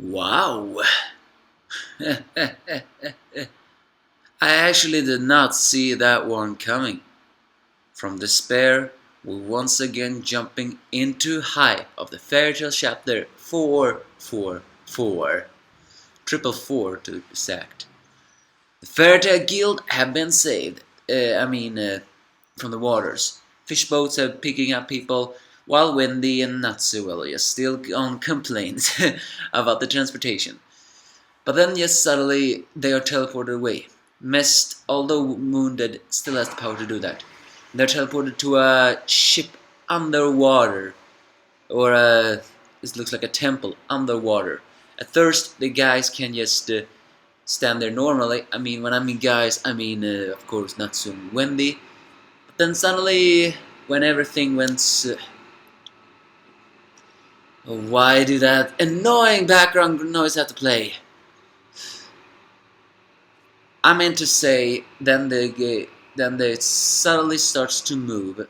Wow! I actually did not see that one coming. From despair, we once again jumping into hype of the fairytale chapter 444. Triple four to be exact. The fairytale guild have been saved. From the waters. Fish boats are picking up people, while Wendy and Natsu are still on complaints about the transportation. But then, yes, suddenly they are teleported away. Mist, although wounded, still has the power to do that. They're teleported to a ship underwater, or it looks like a temple underwater. At first, the guys can just stand there normally. When I mean guys, of course, Natsu and Wendy. But then suddenly, when everything went. Why do that annoying background noise have to play? I meant to say, then they suddenly starts to move,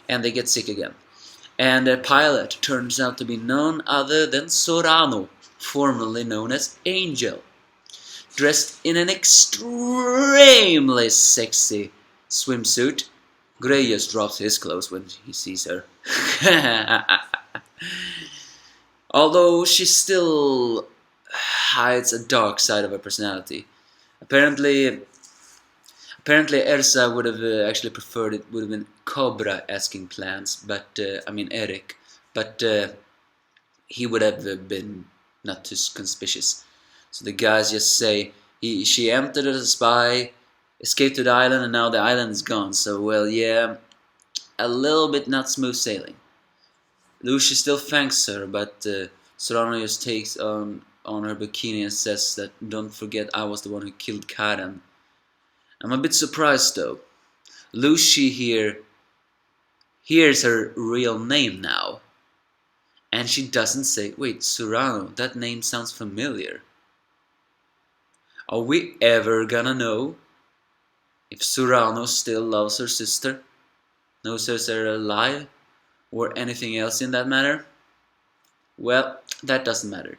and they get sick again. And their pilot turns out to be none other than Sorano, formerly known as Angel, dressed in an extremely sexy swimsuit. Gray just drops his clothes when he sees her. Although she still hides a dark side of her personality. Apparently, Elsa would have actually preferred it would have been Cobra asking plans, but Eric, but he would have been not too conspicuous. So the guys just say she entered as a spy, escaped to the island, and now the island is gone. So well, yeah, a little bit not smooth sailing. Lucy still thanks her, but Sorano just takes on her bikini and says that don't forget I was the one who killed Karen. I'm a bit surprised though. Lucy here hears her real name now. And she doesn't say, wait, Sorano, that name sounds familiar. Are we ever gonna know if Sorano still loves her sister, knows they're alive, or anything else in that matter? Well, that doesn't matter.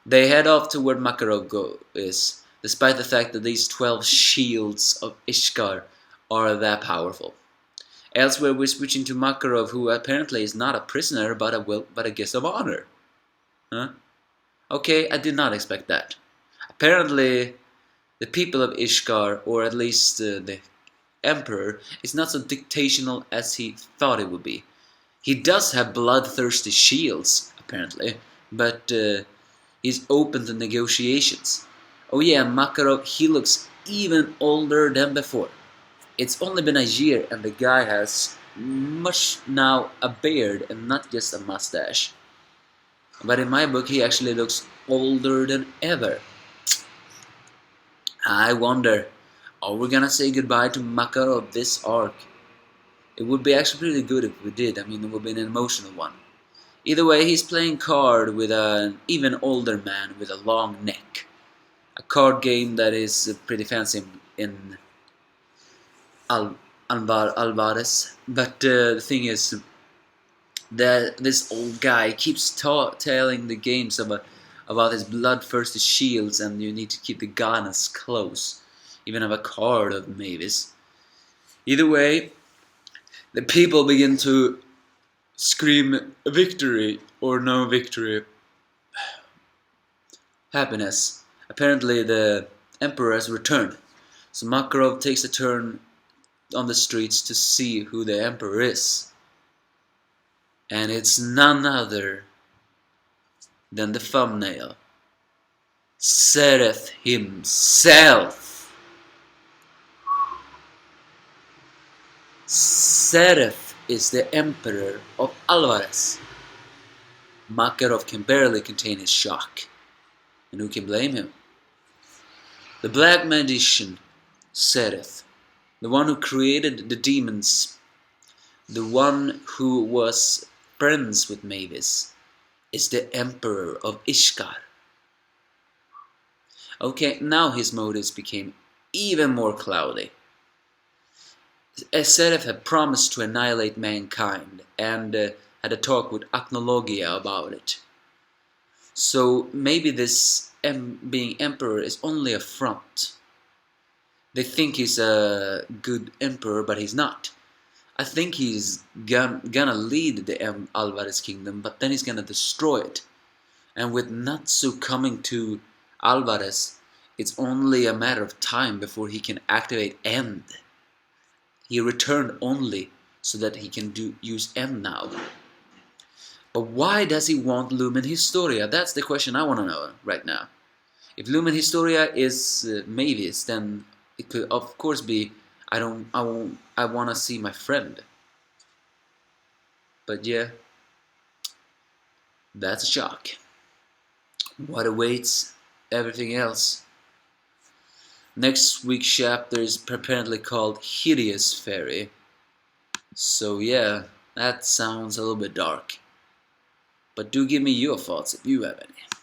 They head off to where Makarov is, despite the fact that these 12 shields of Ishkar are that powerful. Elsewhere, we're switching to Makarov, who apparently is not a prisoner, but a guest of honor. Huh? Okay, I did not expect that. Apparently, the people of Ishkar, or at least the emperor, is not so dictational as he thought it would be. He does have bloodthirsty shields, apparently, but he's open to negotiations. Oh yeah, Makarov, he looks even older than before. It's only been a year and the guy has much now a beard and not just a mustache. But in my book he actually looks older than ever. I wonder, are we gonna say goodbye to Makarov this arc? It would be actually pretty good if we did. It would be an emotional one. Either way, he's playing card with an even older man with a long neck. A card game that is pretty fancy in Alvarez. But the thing is that this old guy keeps telling the games about his bloodthirsty shields, and you need to keep the guns close. Even have a card of Mavis. Either way, the people begin to scream victory or no victory. Happiness. Apparently the emperor has returned. So Makarov takes a turn on the streets to see who the emperor is. And it's none other than the thumbnail. Zeref himself. Zeref is the emperor of Alvarez. Makarov can barely contain his shock. And who can blame him? The black magician, Zeref, the one who created the demons, the one who was friends with Mavis, is the emperor of Ishkar. Okay, now his motives became even more cloudy. Zeref had promised to annihilate mankind and had a talk with Acnologia about it. So maybe this being emperor is only a front. They think he's a good emperor, but he's not. I think he's gonna lead the Alvarez kingdom, but then he's gonna destroy it. And with Natsu coming to Alvarez, it's only a matter of time before he can activate End. He returned only so that he can use End now. But why does he want Lumen Historia? That's the question I want to know right now. If Lumen Historia is Mavis, then it could of course be I want to see my friend. But yeah, that's a shock. What awaits everything else? Next week's chapter is apparently called Hideous Fairy. So yeah, that sounds a little bit dark. But do give me your thoughts if you have any.